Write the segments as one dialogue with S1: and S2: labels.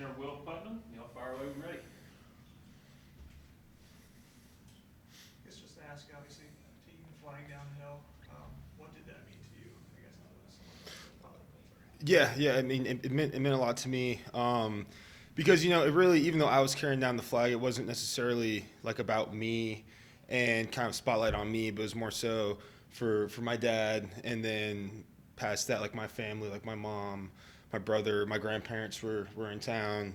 S1: center Will Putnam. Fire away when ready.
S2: I guess just to ask, obviously, taking the flag downhill, what did that mean to you? I guess
S3: Yeah. I mean, it meant a lot to me because it really, even though I was carrying down the flag, it wasn't necessarily like about me and kind of spotlight on me, but it was more so for my dad, and then past that, like my family, like my mom, my brother, my grandparents were in town.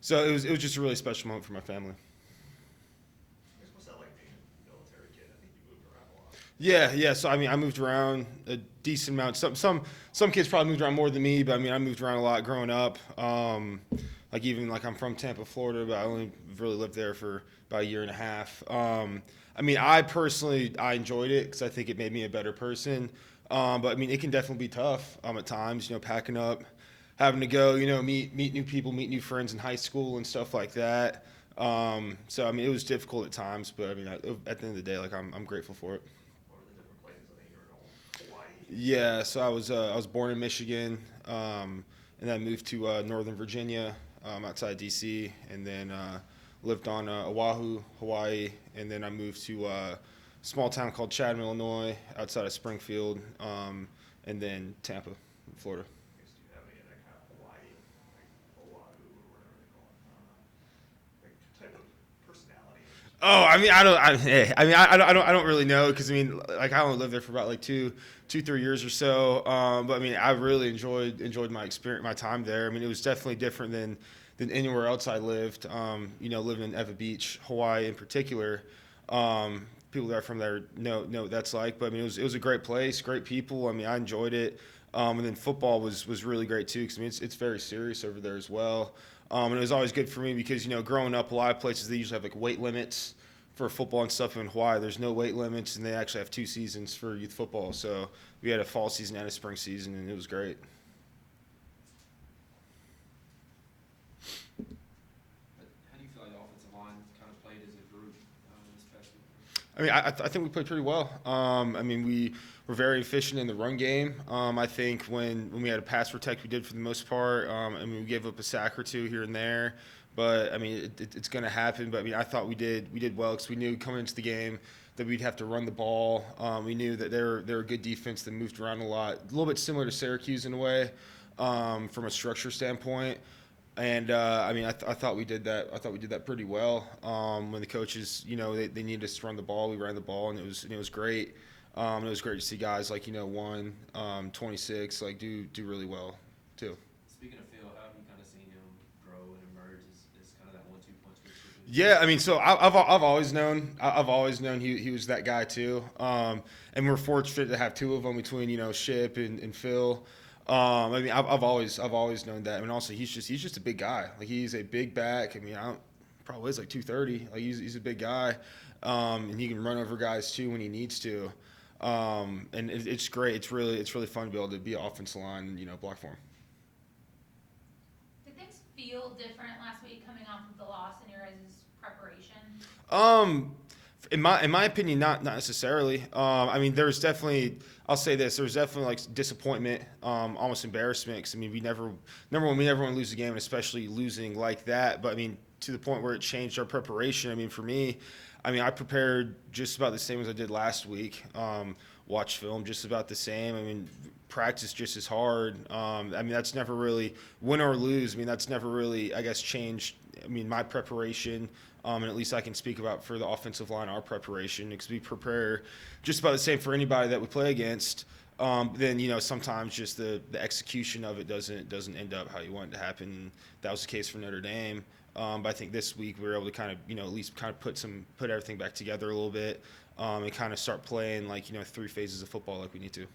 S3: So it was just a really special moment for my family.
S2: I guess what's that like being a military kid? I think you moved around a lot.
S3: Yeah. So I mean, I moved around a decent amount. Some kids probably moved around more than me, but I mean, I moved around a lot growing up. Like even like I'm from Tampa, Florida, but I only really lived there for about a year and a half. I mean, I personally enjoyed it because I think it made me a better person. But I mean, it can definitely be tough at times. Packing up, having to go, meet new people, meet new friends in high school and stuff like that. So I mean, it was difficult at times, but I mean, at the end of the day, like I'm grateful for it.
S2: What are the different places? I think you were in Hawaii.
S3: Yeah, so I was born in Michigan, and then I moved to Northern Virginia, outside DC, and then lived on Oahu, Hawaii, and then I moved to a small town called Chatham, Illinois, outside of Springfield, and then Tampa, Florida.
S2: I guess do you have any of that kind of Hawaii, like Oahu or whatever they call it? Like type of personality?
S3: Oh, I mean, I don't really know because I mean, like I only lived there for about like 3 years or so. But I mean, I really enjoyed my experience, my time there. I mean, it was definitely different than anywhere else I lived. Living in Eva Beach, Hawaii in particular. People that are from there know what that's like. But I mean, it was a great place, great people. I mean, I enjoyed it. And then football was really great too because I mean, it's very serious over there as well. And it was always good for me because growing up, a lot of places they usually have like weight limits for football and stuff. In Hawaii, there's no weight limits, and they actually have 2 seasons for youth football. So we had a fall season and a spring season, and it was great.
S4: How do you feel like the offensive line kind of played as a group this past week?
S3: I mean, I think we played pretty well. I mean, we were very efficient in the run game. I think when we had a pass protect, we did for the most part. I mean, we gave up a sack or two here and there, but I mean, it's going to happen. But I mean, I thought we did well because we knew coming into the game that we'd have to run the ball. We knew that they're a good defense that moved around a lot, a little bit similar to Syracuse in a way, from a structure standpoint. And I mean, I thought we did that. I thought we did that pretty well. When the coaches, they needed us to run the ball, we ran the ball, and it was great. It was great to see guys like 1, 26, like do really well too.
S4: Speaking of Phil, how have you kind of seen him grow and emerge as kind of that 1-2 punch?
S3: Yeah, I mean, so I've always known he was that guy too. And we're fortunate to have 2 of them between Ship and Phil. I mean, I've always known that. I mean, also he's just a big guy. Like he's a big back. I mean, probably is like 230. Like he's a big guy, and he can run over guys too when he needs to. And it's great. It's really fun to be able to be an offensive line and block for him.
S5: Did things feel different last week coming off of the loss in your guys' preparation?
S3: In my opinion, not necessarily. I mean, there's definitely. I'll say this: there's definitely like disappointment, almost embarrassment. 'Cause I mean, we never want to lose a game, and especially losing like that. But I mean, to the point where it changed our preparation. I mean, for me, I prepared just about the same as I did last week. Watched film just about the same. I mean, practice just as hard. I mean, that's never really win or lose. I mean, that's never really, I guess, changed. I mean, my preparation. And at least I can speak about for the offensive line, our preparation, because we prepare just about the same for anybody that we play against. Then sometimes just the execution of it doesn't end up how you want it to happen. That was the case for Notre Dame. But I think this week we were able to kind of at least kind of put everything back together a little bit, and kind of start playing like 3 phases of football like we need to.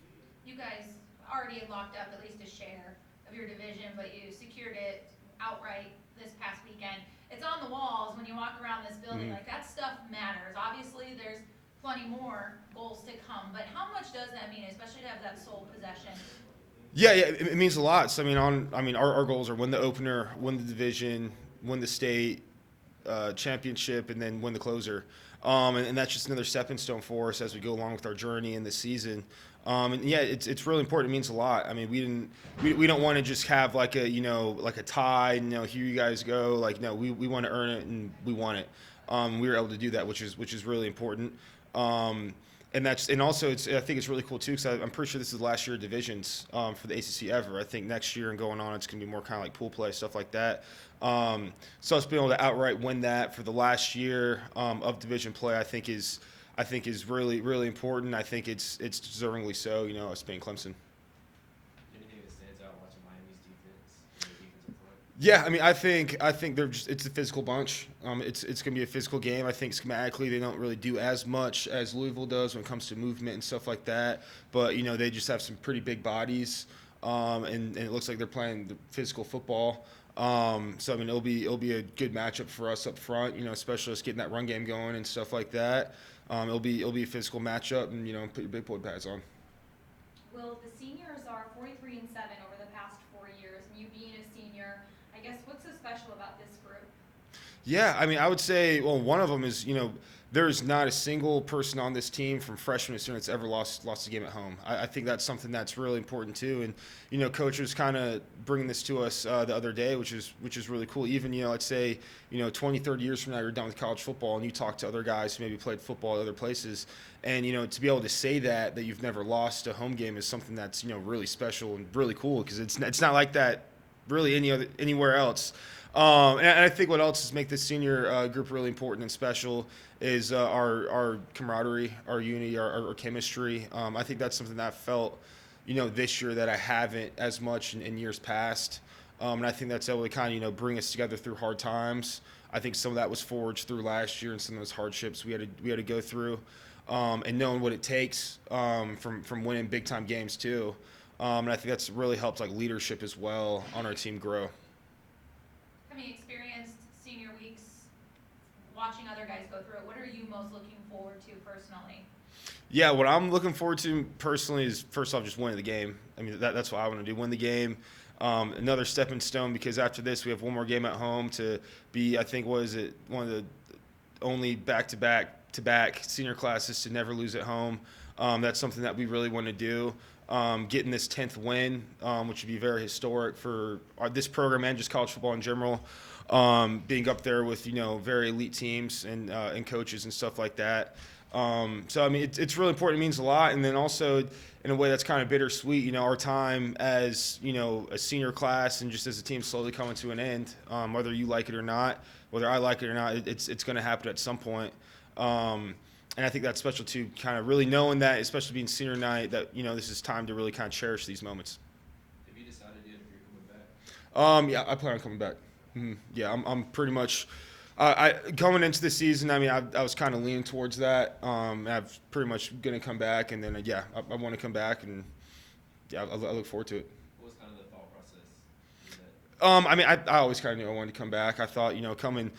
S5: You guys already had locked up at least a share of your division, but you secured it outright this past weekend. It's on the walls when you walk around this building. Like that stuff matters. Obviously, there's plenty more goals to come, but how much does that mean, especially to have that sole possession?
S3: Yeah, it means a lot. So our goals are win the opener, win the division, win the state championship, and then win the closer. And that's just another stepping stone for us as we go along with our journey in this season. And yeah, it's really important. It means a lot. I mean, we don't want to just have like a like a tie. Here you guys go. Like no, we want to earn it and we want it. We were able to do that, which is really important. And also I think it's really cool too because I'm pretty sure this is the last year of divisions for the ACC ever. I think next year and going on it's going to be more kind of like pool play, stuff like that. So us being able to outright win that for the last year of division play, I think is really, really important. I think it's deservingly so. Us being Clemson.
S4: Anything that stands out watching Miami's defense, and their defensive front?
S3: Yeah, I mean, I think it's a physical bunch. It's gonna be a physical game. I think schematically they don't really do as much as Louisville does when it comes to movement and stuff like that. But they just have some pretty big bodies, and it looks like they're playing the physical football. So I mean, it'll be a good matchup for us up front. Especially us getting that run game going and stuff like that. It'll be a physical matchup, and put your big boy pads on.
S6: Well, the seniors are 43-7 over the past 4 years, and you being a senior, I guess what's so special about this group?
S3: Yeah, I mean, I would say, well, one of them is, there's not a single person on this team from freshman to senior that's ever lost a game at home. I think that's something that's really important too. And coach was kind of bringing this to us the other day, which is really cool. Even let's say 20, 30 years from now you're done with college football and you talk to other guys who maybe played football at other places, and to be able to say that you've never lost a home game is something that's really special and really cool because it's not like that really anywhere else. And I think what else is make this senior group really important and special is our camaraderie, our unity, our chemistry. I think that's something that I felt, this year that I haven't as much in years past. And I think that's able to kind of, bring us together through hard times. I think some of that was forged through last year and some of those hardships we had to go through, and knowing what it takes from winning big time games too. And I think that's really helped like leadership as well on our team grow.
S5: Having experienced senior weeks, watching other guys go through it, what are you most looking forward to personally?
S3: Yeah, what I'm looking forward to personally is first off just winning the game. I mean that's what I want to do, win the game. Another stepping stone because after this we have one more game at home to be, I think, one of the only back-to-back senior classes to never lose at home. That's something that we really want to do. Getting this 10th win, which would be very historic for this program and just college football in general. Being up there with very elite teams and coaches and stuff like that. So I mean it's really important. It means a lot. And then also in a way that's kind of bittersweet. Our time as a senior class and just as a team slowly coming to an end. Whether you like it or not, whether I like it or not, it's going to happen at some point. And I think that's special too, kind of really knowing that, especially being senior night, that this is time to really kind of cherish these moments.
S4: Have you decided yet if you're coming back?
S3: Yeah, I plan on coming back. Yeah, I'm pretty much. I coming into the season, I mean, I was kind of leaning towards that. I'm pretty much gonna come back, and then I want to come back, and I look forward to it.
S4: What was kind of the thought process?
S3: I mean, I always kind of knew I wanted to come back. I thought, coming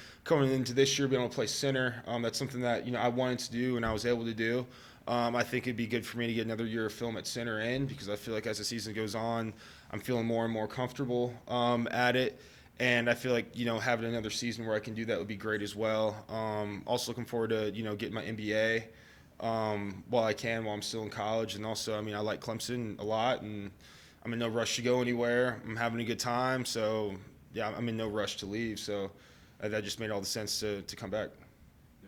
S3: into this year, being able to play center, that's something that, I wanted to do and I was able to do. I think it'd be good for me to get another year of film at center in because I feel like as the season goes on, I'm feeling more and more comfortable at it. And I feel like, having another season where I can do that would be great as well. Also looking forward to, getting my MBA while I'm still in college. And also, I mean, I like Clemson a lot and I'm in no rush to go anywhere. I'm having a good time. So, yeah, I'm in no rush to leave. So that just made all the sense to come back.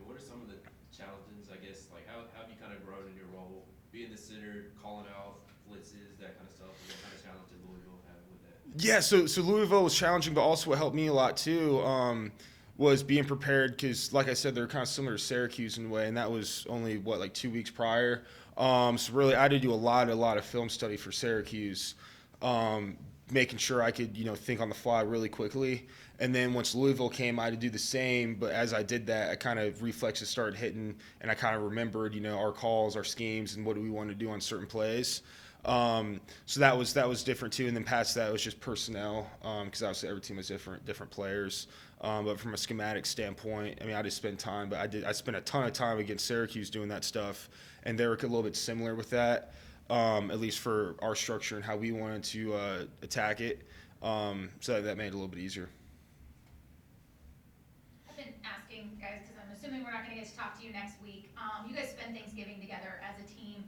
S4: What are some of the challenges, I guess, like how have you kind of grown in your role? Being the center, calling out blitzes, that kind of stuff. What kind of challenge did Louisville have with that?
S3: Yeah, so Louisville was challenging, but also what helped me a lot too was being prepared because, like I said, they're kind of similar to Syracuse in a way, and that was only, 2 weeks prior. So really I had to do a lot of film study for Syracuse. Making sure I could, think on the fly really quickly. And then once Louisville came, I had to do the same. But as I did that, I kind of reflexes started hitting, and I kind of remembered, our calls, our schemes, and what do we want to do on certain plays. So that was different too. And then past that, it was just personnel because obviously every team was different players. But from a schematic standpoint, I mean, I just spent time, but I spent a ton of time against Syracuse doing that stuff, and they were a little bit similar with that. At least for our structure and how we wanted to attack it. So that made it a little bit easier.
S5: I've been asking guys because I'm assuming we're not gonna get to talk to you next week, you guys spend Thanksgiving together as a team.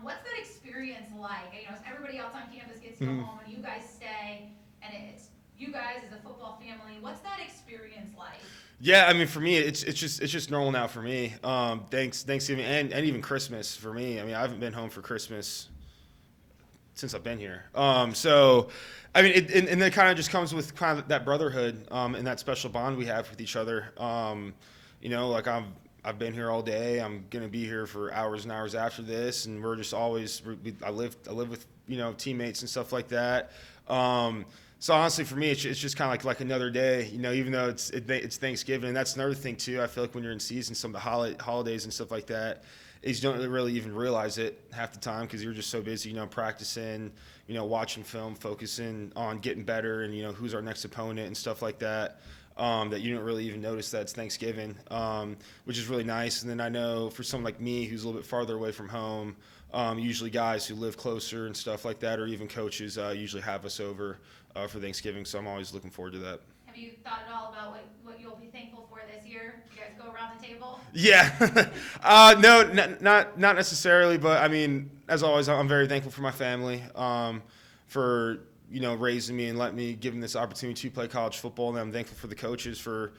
S5: What's that experience like? You know, everybody else on campus gets to go home and you guys stay, and it's you guys as a football family. What's that experience like?
S3: Yeah, I mean, for me, it's just normal now for me. Thanksgiving and even Christmas for me. I mean, I haven't been home for Christmas since I've been here. So, I mean, and it kind of just comes with kind of that brotherhood and that special bond we have with each other. You know, like I've been here all day. I'm gonna be here for hours and hours after this, and we're just always. I live with teammates and stuff like that. So honestly, for me, it's just kind of like another day, even though it's Thanksgiving. And that's another thing, too. I feel like when you're in season, some of the holidays and stuff like that, is you don't really even realize it half the time because you're just so busy, practicing, watching film, focusing on getting better and, who's our next opponent and stuff like that, that you don't really even notice that it's Thanksgiving, which is really nice. And then I know for someone like me who's a little bit farther away from home, usually guys who live closer and stuff like that, or even coaches usually have us over for Thanksgiving, so I'm always looking forward to that.
S5: Have you thought at all about what you'll be thankful for this year? You guys go around the table?
S3: Yeah, no, not necessarily, but I mean, as always, I'm very thankful for my family, for raising me and letting me, giving this opportunity to play college football, and I'm thankful for the coaches for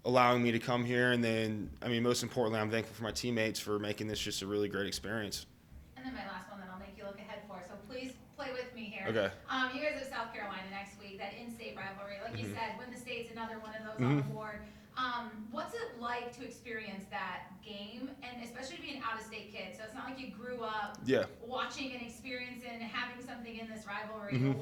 S3: allowing me to come here, and then I mean, most importantly, I'm thankful for my teammates for making this just a really great experience.
S5: And then my last one that I'll make you look ahead for. So please play with me here.
S3: Okay.
S5: You guys have South Carolina next week, that in-state rivalry. Like you said, win the state's another one of those on the board. What's it like to experience that game, and especially being an out-of-state kid? So it's not like you grew up watching and experiencing and having something in this rivalry.